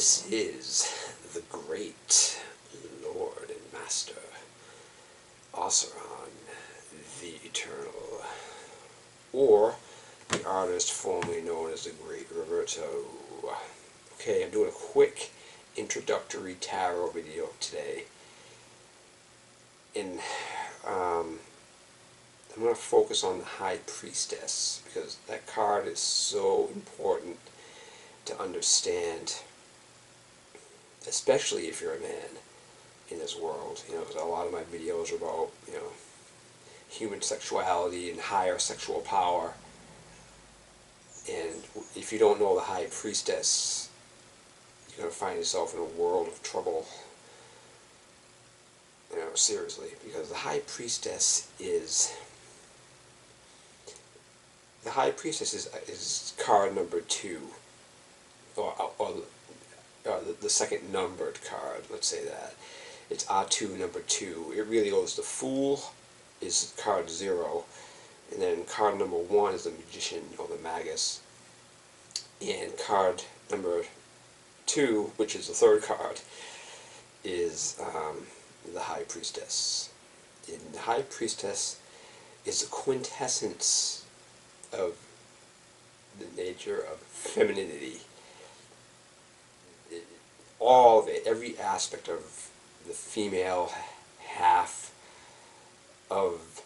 This is the great Lord and Master, Oseron the Eternal, or the artist formerly known as the Great Roberto. Okay, I'm doing a quick introductory tarot video today, and I'm going to focus on the High Priestess, because that card is so important to understand, especially if you're a man in this world. You know, because a lot of my videos are about, you know, human sexuality and higher sexual power. And if you don't know the High Priestess, you're going to find yourself in a world of trouble. You know, seriously, because the High Priestess is... The High Priestess is card number 2, or the second numbered card, let's say that. It's A2 number 2. It really goes, the Fool is card 0, and then card number 1 is the Magician, or the Magus, and card number 2, which is the third card, is the High Priestess. And the High Priestess is the quintessence of the nature of femininity. All of it, every aspect of the female half of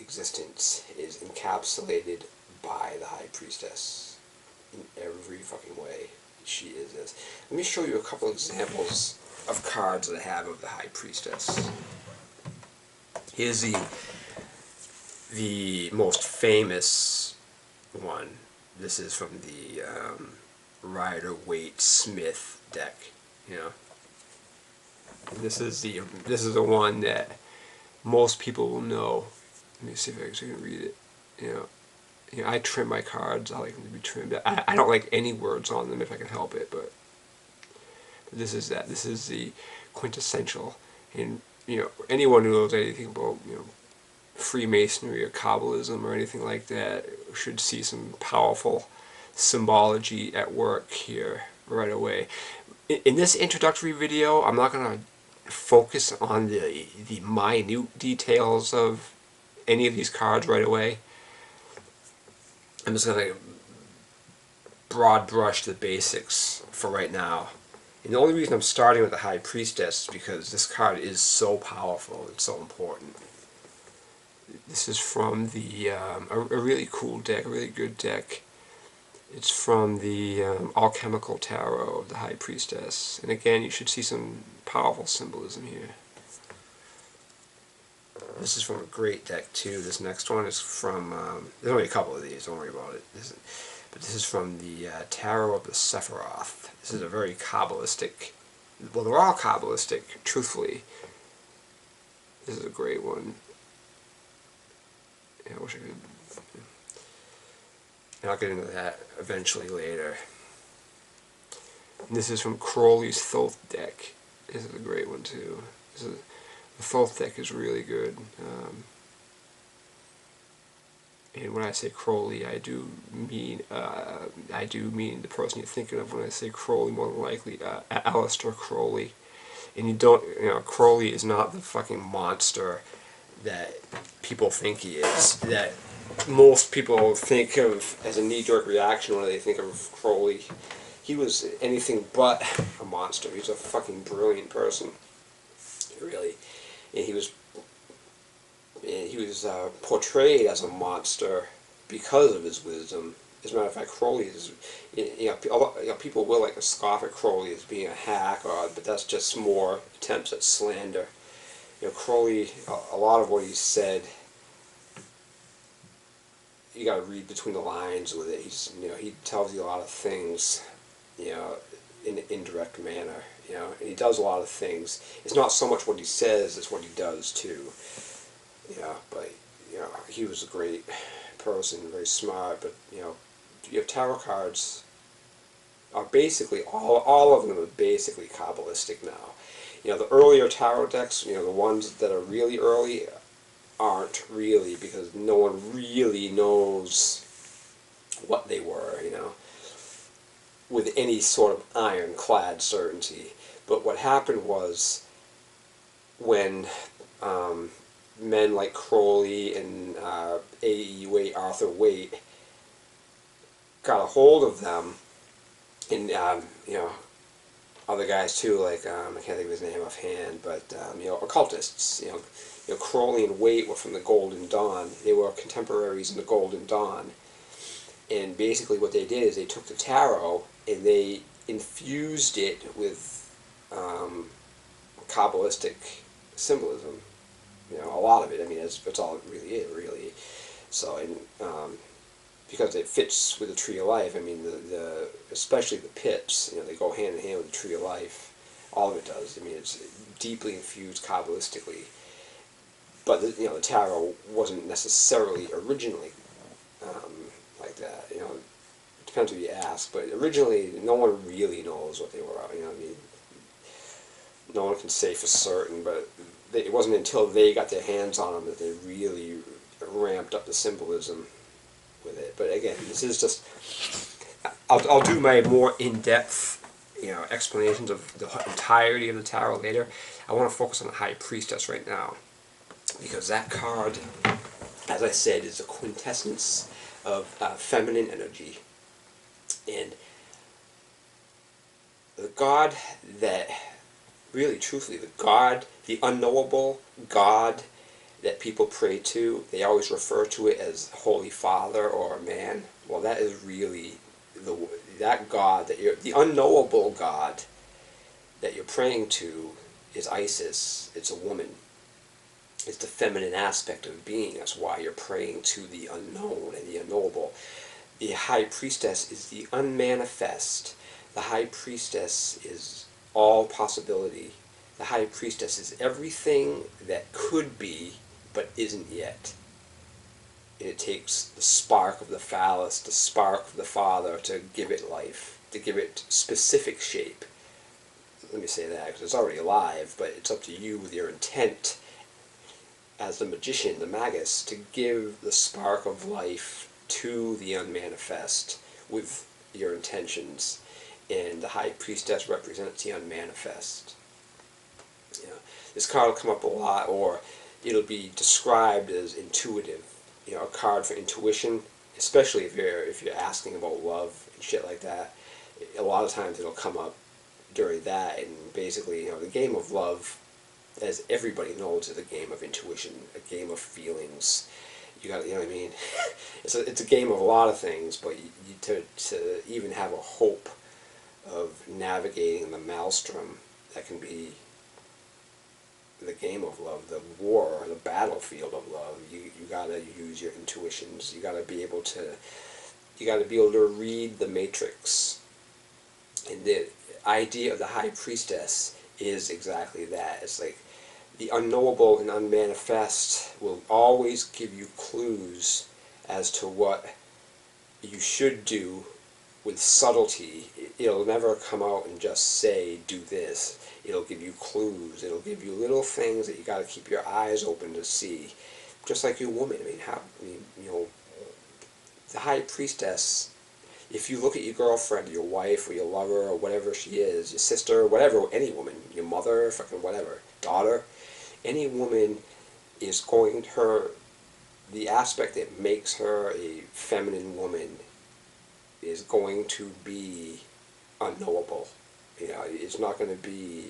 existence is encapsulated by the High Priestess in every fucking way. She is this. Let me show you a couple examples of cards that I have of the High Priestess. Here's the most famous one. This is from the Rider-Waite-Smith deck. You know, this is the one that most people will know. Let me see if I can read it. You know, I trim my cards. I like them to be trimmed. I don't like any words on them if I can help it, but this is that. This is the quintessential. And you know, anyone who knows anything about, you know, Freemasonry or Kabbalism or anything like that should see some powerful symbology at work here right away. In this introductory video, I'm not going to focus on the minute details of any of these cards right away. I'm just going to broad brush the basics for right now. And the only reason I'm starting with the High Priestess is because this card is so powerful, it's so important. This is from the a really cool deck, a really good deck. It's from the Alchemical Tarot of the High Priestess. And again, you should see some powerful symbolism here. This is from a great deck too. This next one is from, there's only a couple of these, don't worry about it. But this is from the Tarot of the Sephiroth. This is a very Kabbalistic, well, they're all Kabbalistic, truthfully. This is a great one. Yeah, I wish I could. And I'll get into that eventually later. And this is from Crowley's Thoth deck. This is a great one too. The Thoth deck is really good. And when I say Crowley, I do mean the person you're thinking of when I say Crowley. More than likely, Aleister Crowley. And you know, Crowley is not the fucking monster that people think he is, that most people think of as a knee-jerk reaction when they think of Crowley. He was anything but a monster. He was a fucking brilliant person, really. And he was portrayed as a monster because of his wisdom. As a matter of fact, Crowley is, you know, people will like to scoff at Crowley as being a hack, but that's just more attempts at slander. You know, Crowley, a lot of what he said, you got to read between the lines with it. He's, you know, he tells you a lot of things, you know, in an indirect manner. You know, and he does a lot of things. It's not so much what he says; it's what he does too. You know, but you know, he was a great person, very smart. But you know, your tarot cards are basically all of them are basically Kabbalistic now. You know, the earlier tarot decks, you know, the ones that are really early, aren't really, because no one really knows what they were, you know. with any sort of ironclad certainty. But what happened was when men like Crowley and A.E. Waite, Arthur Waite, got a hold of them, and other guys too, like I can't think of his name offhand, but occultists. Crowley and Waite were from the Golden Dawn. They were contemporaries in the Golden Dawn, and basically what they did is they took the tarot and they infused it with Kabbalistic symbolism. A lot of it. I mean, that's all it really is, really. So, and because it fits with the Tree of Life. I mean, the especially the pips, they go hand in hand with the Tree of Life. All of it does. I mean, it's deeply infused Kabbalistically. But the tarot wasn't necessarily originally like that. It depends who you ask. But originally, no one really knows what they were. I mean, no one can say for certain. But it wasn't until they got their hands on them that they really ramped up the symbolism with it. But again, this is just, I'll do my more in-depth explanations of the entirety of the tarot later. I want to focus on the High Priestess right now, because that card, as I said, is a quintessence of feminine energy. And the God that, really truthfully, the unknowable God that people pray to, they always refer to it as Holy Father or a man. Well, that is really that God, the unknowable God that you're praying to is Isis. It's a woman. It's the feminine aspect of being. That's why you're praying to the unknown and the unknowable. The High Priestess is the unmanifest. The High Priestess is all possibility. The High Priestess is everything that could be but isn't yet. And it takes the spark of the phallus, the spark of the Father, to give it life, to give it specific shape. Let me say that, because it's already alive, but it's up to you with your intent as the magician, the magus, to give the spark of life to the unmanifest with your intentions. And the High Priestess represents the unmanifest. This card will come up a lot, or it'll be described as intuitive. A card for intuition, especially if you're asking about love and shit like that. A lot of times it'll come up during that, and basically, the game of love, as everybody knows, is a game of intuition, a game of feelings. You got, what I mean? It's a game of a lot of things, but to even have a hope of navigating the maelstrom that can be the game of love, the war, the battlefield of love, you gotta use your intuitions. You gotta be able to read the matrix. And the idea of the High Priestess is exactly that. It's like the unknowable and unmanifest will always give you clues as to what you should do with subtlety. It'll never come out and just say, do this. It'll give you clues. It'll give you little things that you got to keep your eyes open to see. Just like your woman. The High Priestess, if you look at your girlfriend, or your wife, or your lover, or whatever she is, your sister, whatever, any woman, your mother, fucking whatever, daughter, any woman is going to the aspect that makes her a feminine woman is going to be unknowable. It's not going to be,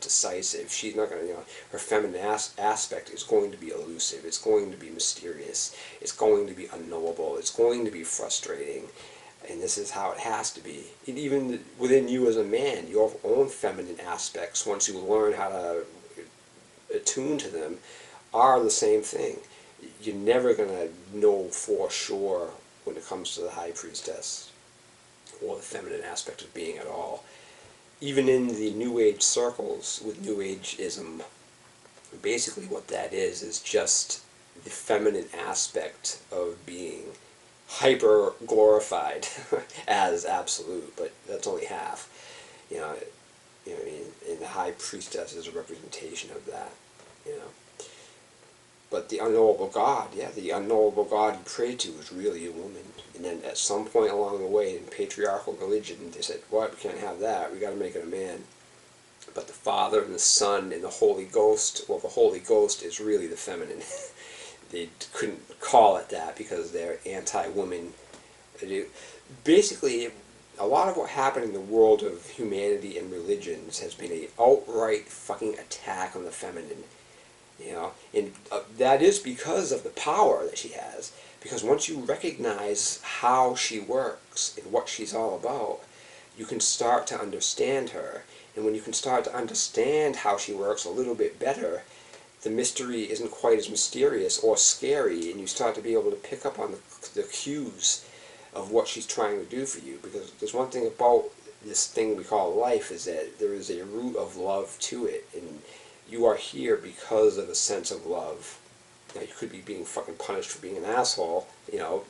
decisive. She's not going to, her feminine aspect is going to be elusive. It's going to be mysterious. It's going to be unknowable. It's going to be frustrating. And this is how it has to be. And even within you as a man, your own feminine aspects, once you learn how to attune to them, are the same thing. You're never going to know for sure when it comes to the High Priestess or the feminine aspect of being at all. Even in the New Age circles with New Ageism, basically what that is just the feminine aspect of being hyper glorified as absolute, but that's only half. And the High Priestess is a representation of that. But the unknowable God, yeah, the unknowable God you pray to is really a woman. And then at some point along the way in patriarchal religion, they said, what, we can't have that, we got to make it a man. But the Father and the Son and the Holy Ghost, well, the Holy Ghost is really the feminine. They couldn't call it that because they're anti-woman. Basically, a lot of what happened in the world of humanity and religions has been an outright fucking attack on the feminine. You know, and that is because of the power that she has. Because once you recognize how she works and what she's all about, you can start to understand her. And when you can start to understand how she works a little bit better, the mystery isn't quite as mysterious or scary, and you start to be able to pick up on the cues of what she's trying to do for you. Because there's one thing about this thing we call life, is that there is a root of love to it, and you are here because of a sense of love. Now, you could be being fucking punished for being an asshole, you know,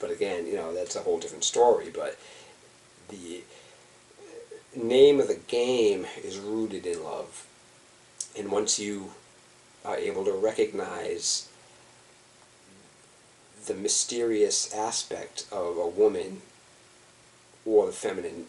but again, you know, that's a whole different story. But the name of the game is rooted in love. And once you are able to recognize the mysterious aspect of a woman or the feminine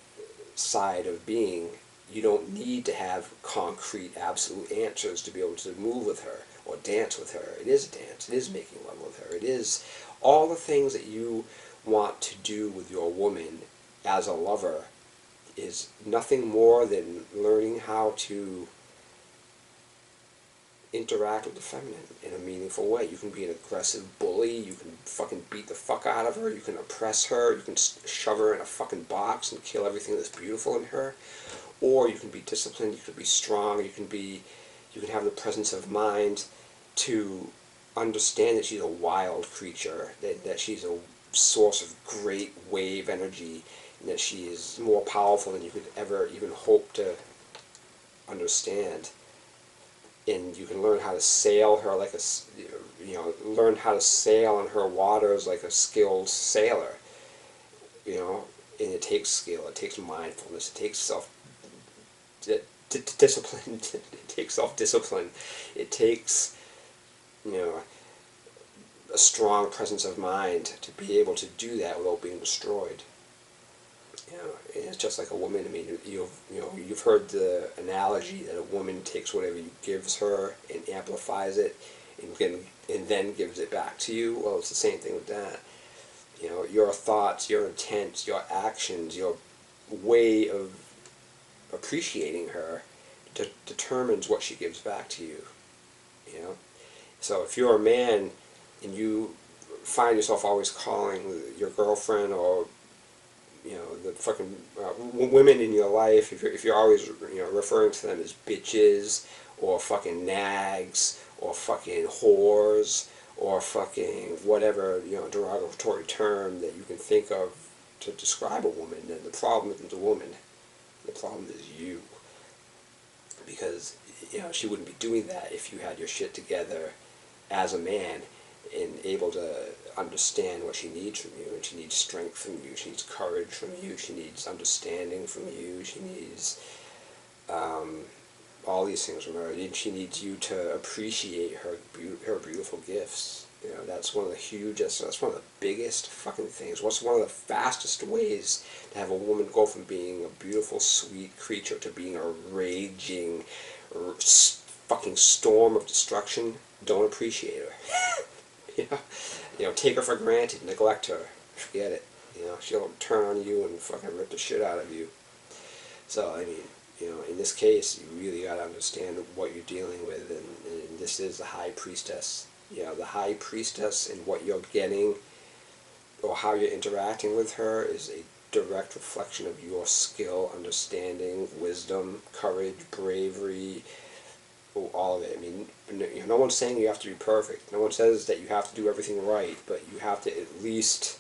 side of being, you don't need to have concrete, absolute answers to be able to move with her or dance with her. It is a dance. It is making love with her. It is all the things that you want to do with your woman as a lover is nothing more than learning how to interact with the feminine in a meaningful way. You can be an aggressive bully, you can fucking beat the fuck out of her, you can oppress her, you can shove her in a fucking box and kill everything that's beautiful in her, or you can be disciplined, you can be strong, you can have the presence of mind to understand that she's a wild creature, that she's a source of great wave energy, and that she is more powerful than you could ever even hope to understand. And you can learn how to sail her like learn how to sail on her waters like a skilled sailor, you know. And it takes skill, it takes mindfulness, it takes discipline, it takes self-discipline, it takes, you know, a strong presence of mind to be able to do that without being destroyed. You know, it's just like a woman. I mean, you've heard the analogy that a woman takes whatever you gives her and amplifies it, and then gives it back to you. Well, it's the same thing with that. You know, your thoughts, your intents, your actions, your way of appreciating her determines what she gives back to you. You know, so if you're a man and you find yourself always calling your girlfriend or, you know, the fucking women in your life, if you're always, you know, referring to them as bitches or fucking nags or fucking whores or fucking whatever, you know, derogatory term that you can think of to describe a woman, then the problem isn't the woman, the problem is you. Because, you know, she wouldn't be doing that if you had your shit together as a man and able to understand what she needs from you. And she needs strength from you, she needs courage from you, she needs understanding from you, she needs all these things from her, and she needs you to appreciate her beautiful gifts. You know, that's one of the hugest, that's one of the biggest fucking things. What's one of the fastest ways to have a woman go from being a beautiful, sweet creature to being a raging, fucking storm of destruction? Don't appreciate her. You know, take her for granted, neglect her, forget it. You know, she'll turn on you and fucking rip the shit out of you. So, I mean, you know, in this case, you really got to understand what you're dealing with, and this is the High Priestess. You know, the High Priestess and what you're getting, or how you're interacting with her, is a direct reflection of your skill, understanding, wisdom, courage, bravery, all of it. I mean, no one's saying you have to be perfect. No one says that you have to do everything right, but you have to at least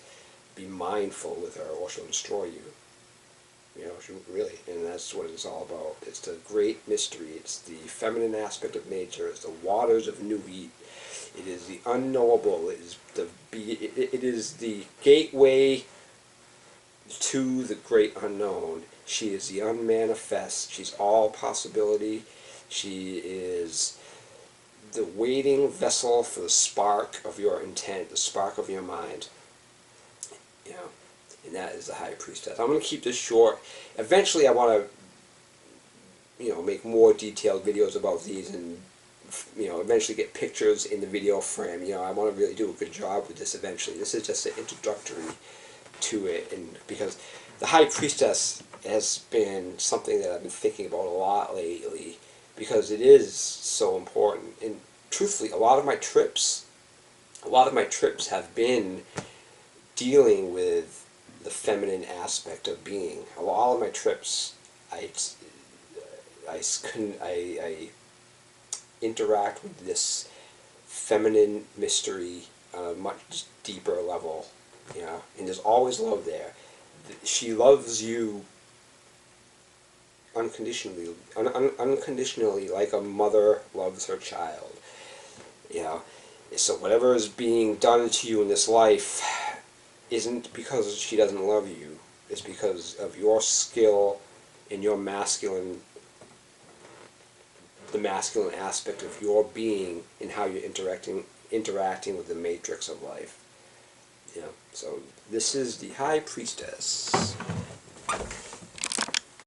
be mindful with her, or she'll destroy you. You know, really, and that's what it's all about. It's the great mystery. It's the feminine aspect of nature. It's the waters of Nuit. It is the unknowable. It is the gateway to the great unknown. She is the unmanifest. She's all possibility. She is the waiting vessel for the spark of your intent, the spark of your mind. You know, and that is the High Priestess. I'm going to keep this short. Eventually I want to, make more detailed videos about these, and eventually get pictures in the video frame. I want to really do a good job with this eventually. This is just an introductory to it, and because the High Priestess has been something that I've been thinking about a lot lately, because it is so important. And truthfully, a lot of my trips have been dealing with the feminine aspect of being. A lot of my trips, I interact with this feminine mystery on a much deeper level, and there's always love there. She loves you unconditionally, unconditionally, like a mother loves her child. So whatever is being done to you in this life isn't because she doesn't love you. It's because of your skill and your the masculine aspect of your being, and how you're interacting with the matrix of life. So this is the High Priestess.